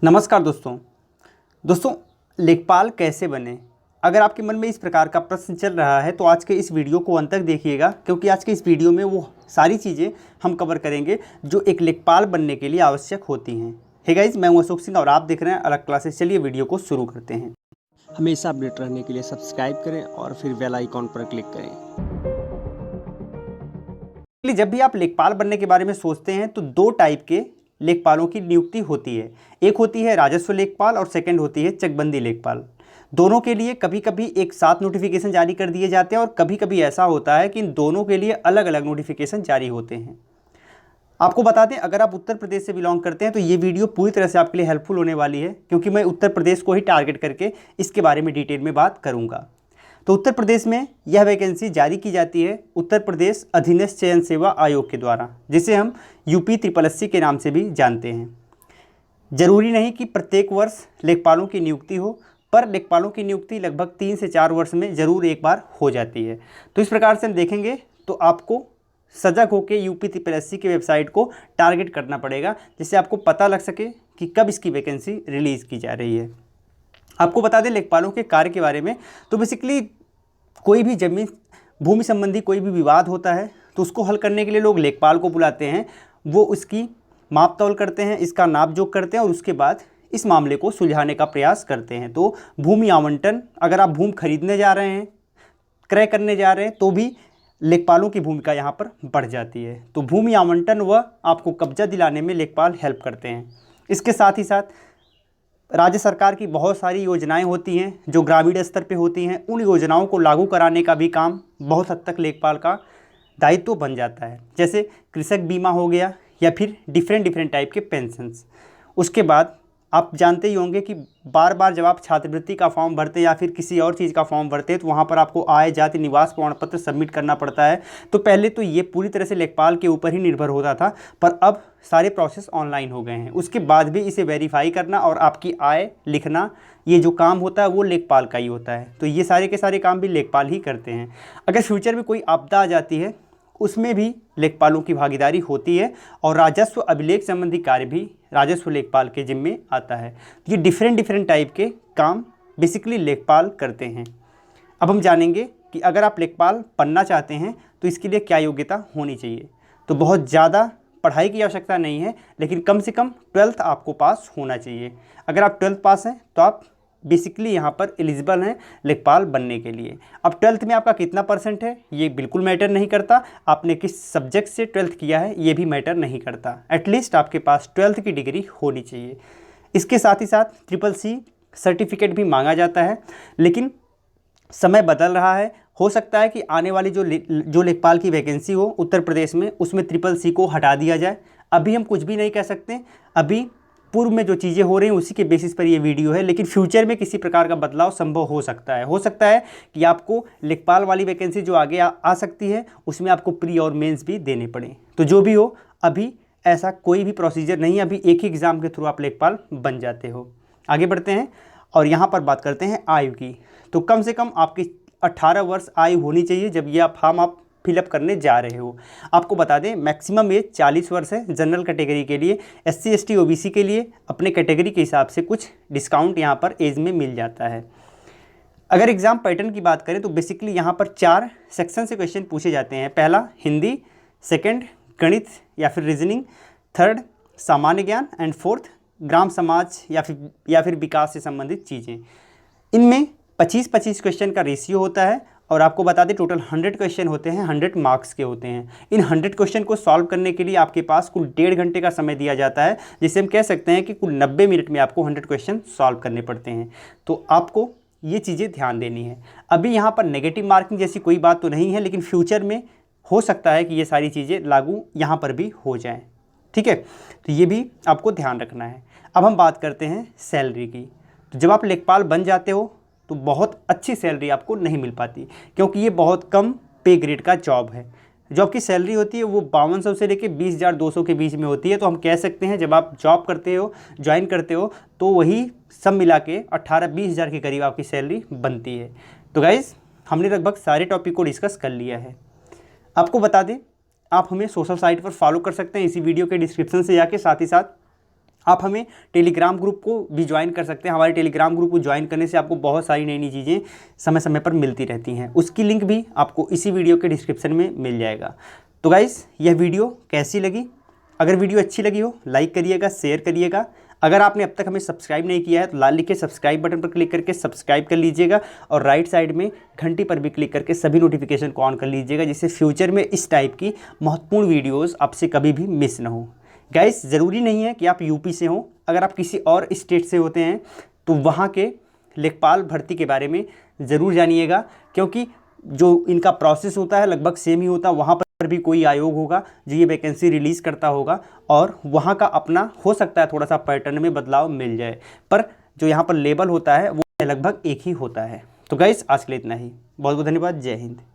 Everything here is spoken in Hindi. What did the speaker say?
नमस्कार दोस्तों लेखपाल कैसे बने। अगर आपके मन में इस प्रकार का प्रश्न चल रहा है तो आज के इस वीडियो को अंत तक देखिएगा, क्योंकि आज के इस वीडियो में वो सारी चीज़ें हम कवर करेंगे जो एक लेखपाल बनने के लिए आवश्यक होती हैं। हे गाइस, मैं हूं अशोक सिंह और आप देख रहे हैं अलग क्लासेस। चलिए वीडियो को शुरू करते हैं। हमेशा अपडेट रहने के लिए सब्सक्राइब करें और फिर बेल आइकॉन पर क्लिक करें। जब भी आप लेखपाल बनने के बारे में सोचते हैं तो दो टाइप के लेखपालों की नियुक्ति होती है। एक होती है राजस्व लेखपाल और सेकंड होती है चकबंदी लेखपाल। दोनों के लिए कभी कभी एक साथ नोटिफिकेशन जारी कर दिए जाते हैं और कभी कभी ऐसा होता है कि इन दोनों के लिए अलग अलग नोटिफिकेशन जारी होते हैं। आपको बता दें, अगर आप उत्तर प्रदेश से बिलोंग करते हैं तो ये वीडियो पूरी तरह से आपके लिए हेल्पफुल होने वाली है, क्योंकि मैं उत्तर प्रदेश को ही टारगेट करके इसके बारे में डिटेल में बात करूँगा। तो उत्तर प्रदेश में यह वैकेंसी जारी की जाती है उत्तर प्रदेश अधीनस्थ चयन सेवा आयोग के द्वारा, जिसे हम यूपी SSSC के नाम से भी जानते हैं। जरूरी नहीं कि प्रत्येक वर्ष लेखपालों की नियुक्ति हो, पर लेखपालों की नियुक्ति लगभग 3 से 4 वर्ष में ज़रूर एक बार हो जाती है। तो इस प्रकार से हम देखेंगे तो आपको सजग होकर यूपी SSSC की वेबसाइट को टारगेट करना पड़ेगा, जिससे आपको पता लग सके कि कब इसकी वैकेंसी रिलीज़ की जा रही है। आपको बता दें लेखपालों के कार्य के बारे में, तो बेसिकली कोई भी जमीन भूमि संबंधी कोई भी विवाद होता है तो उसको हल करने के लिए लोग लेखपाल को बुलाते हैं। वो उसकी माप तौल करते हैं, इसका नाप जोख करते हैं और उसके बाद इस मामले को सुलझाने का प्रयास करते हैं। तो भूमि आवंटन, अगर आप भूमि खरीदने जा रहे हैं, क्रय करने जा रहे हैं, तो भी लेखपालों की भूमिका यहाँ पर बढ़ जाती है। तो भूमि आवंटन व आपको कब्जा दिलाने में लेखपाल हेल्प करते हैं। इसके साथ ही साथ राज्य सरकार की बहुत सारी योजनाएं होती हैं जो ग्रामीण स्तर पे होती हैं। उन योजनाओं को लागू कराने का भी काम बहुत हद तक लेखपाल का दायित्व बन जाता है, जैसे कृषक बीमा हो गया या फिर डिफरेंट टाइप के पेंशन्स। उसके बाद आप जानते ही होंगे कि बार बार जब आप छात्रवृत्ति का फॉर्म भरते हैं या फिर किसी और चीज़ का फॉर्म भरते हैं तो वहाँ पर आपको आय, जाति, निवास प्रमाण पत्र सबमिट करना पड़ता है। तो पहले तो ये पूरी तरह से लेखपाल के ऊपर ही निर्भर होता था, पर अब सारे प्रोसेस ऑनलाइन हो गए हैं। उसके बाद भी इसे वेरीफाई करना और आपकी आय लिखना, ये जो काम होता है वो लेखपाल का ही होता है। तो ये सारे के सारे काम भी लेखपाल ही करते हैं। अगर फ्यूचर में कोई आपदा आ जाती है उसमें भी लेखपालों की भागीदारी होती है और राजस्व अभिलेख संबंधी कार्य भी राजस्व लेखपाल के जिम्मे आता है। ये डिफरेंट टाइप के काम बेसिकली लेखपाल करते हैं। अब हम जानेंगे कि अगर आप लेखपाल बनना चाहते हैं तो इसके लिए क्या योग्यता होनी चाहिए। तो बहुत ज़्यादा पढ़ाई की आवश्यकता नहीं है, लेकिन कम से कम 12th आपको पास होना चाहिए। अगर आप 12th पास हैं तो आप बेसिकली यहाँ पर एलिजिबल हैं लेखपाल बनने के लिए। अब 12th में आपका कितना परसेंट है ये बिल्कुल मैटर नहीं करता, आपने किस सब्जेक्ट से 12th किया है ये भी मैटर नहीं करता। एटलीस्ट आपके पास 12th की डिग्री होनी चाहिए। इसके साथ ही साथ SSC सर्टिफिकेट भी मांगा जाता है, लेकिन समय बदल रहा है। हो सकता है कि आने वाली जो लेखपाल की वैकेंसी हो उत्तर प्रदेश में, उसमें SSC को हटा दिया जाए। अभी हम कुछ भी नहीं कह सकते, अभी पूर्व में जो चीज़ें हो रही हैं उसी के बेसिस पर ये वीडियो है। लेकिन फ्यूचर में किसी प्रकार का बदलाव संभव हो सकता है। हो सकता है कि आपको लेखपाल वाली वैकेंसी जो आगे आ सकती है उसमें आपको प्री और मेंस भी देने पड़े। तो जो भी हो, अभी ऐसा कोई भी प्रोसीजर नहीं है, अभी एक ही एग्ज़ाम के थ्रू आप लेखपाल बन जाते हो। आगे बढ़ते हैं और यहाँ पर बात करते हैं आयु की। तो कम से कम आपकी 18 वर्ष आयु होनी चाहिए जब ये फॉर्म आप फिलअप करने जा रहे हो। आपको बता दें मैक्सिमम एज 40 वर्ष है जनरल कैटेगरी के लिए। SC ST OBC के लिए अपने कैटेगरी के हिसाब से कुछ डिस्काउंट यहाँ पर एज में मिल जाता है। अगर एग्ज़ाम पैटर्न की बात करें तो बेसिकली यहाँ पर 4 सेक्शन से क्वेश्चन पूछे जाते हैं। पहला हिंदी, सेकंड गणित या फिर रीजनिंग, थर्ड सामान्य ज्ञान एंड फोर्थ ग्राम समाज या फिर विकास से संबंधित चीज़ें। इनमें 25-25 क्वेश्चन का रेशियो होता है और आपको बता दें टोटल 100 क्वेश्चन होते हैं, 100 मार्क्स के होते हैं। इन 100 क्वेश्चन को सॉल्व करने के लिए आपके पास कुल 1.5 घंटे का समय दिया जाता है, जिससे हम कह सकते हैं कि कुल 90 मिनट में आपको 100 क्वेश्चन सॉल्व करने पड़ते हैं। तो आपको ये चीज़ें ध्यान देनी है। अभी यहाँ पर नेगेटिव मार्किंग जैसी कोई बात तो नहीं है, लेकिन फ्यूचर में हो सकता है कि ये सारी चीज़ें लागू यहाँ पर भी हो जाएँ। ठीक है, तो ये भी आपको ध्यान रखना है। अब हम बात करते हैं सैलरी की। तो जब आप लेखपाल बन जाते हो तो बहुत अच्छी सैलरी आपको नहीं मिल पाती, क्योंकि ये बहुत कम पे ग्रेड का जॉब है। जॉब की सैलरी होती है वो 5200 से लेकर 20,200 के बीच में होती है। तो हम कह सकते हैं जब आप जॉब करते हो, ज्वाइन करते हो, तो वही सब मिला के 18-20 हज़ार के करीब आपकी सैलरी बनती है। तो गाइज़, हमने लगभग सारे टॉपिक को डिस्कस कर लिया है। आपको बता दें आप हमें सोशल साइट पर फॉलो कर सकते हैं इसी वीडियो के डिस्क्रिप्शन से जाके। साथ ही साथ आप हमें टेलीग्राम ग्रुप को भी ज्वाइन कर सकते हैं। हमारे टेलीग्राम ग्रुप को ज्वाइन करने से आपको बहुत सारी नई नई चीज़ें समय समय पर मिलती रहती हैं। उसकी लिंक भी आपको इसी वीडियो के डिस्क्रिप्शन में मिल जाएगा। तो गाइस, यह वीडियो कैसी लगी? अगर वीडियो अच्छी लगी हो लाइक करिएगा, शेयर करिएगा। अगर आपने अब तक हमें सब्सक्राइब नहीं किया है तो लाल लिखे सब्सक्राइब बटन पर क्लिक करके सब्सक्राइब कर लीजिएगा और राइट साइड में घंटी पर भी क्लिक करके सभी नोटिफिकेशन को ऑन कर लीजिएगा, जिससे फ्यूचर में इस टाइप की महत्वपूर्ण वीडियोज़ आपसे कभी भी मिस ना हो। गाइस, ज़रूरी नहीं है कि आप यूपी से हों। अगर आप किसी और स्टेट से होते हैं तो वहाँ के लेखपाल भर्ती के बारे में ज़रूर जानिएगा, क्योंकि जो इनका प्रोसेस होता है लगभग सेम ही होता है। वहाँ पर भी कोई आयोग होगा जो ये वैकेंसी रिलीज़ करता होगा और वहाँ का अपना हो सकता है थोड़ा सा पैटर्न में बदलाव मिल जाए, पर जो यहाँ पर लेवल होता है वो लगभग एक ही होता है। तो गाइस, आज के लिए इतना ही। बहुत बहुत धन्यवाद। जय हिंद।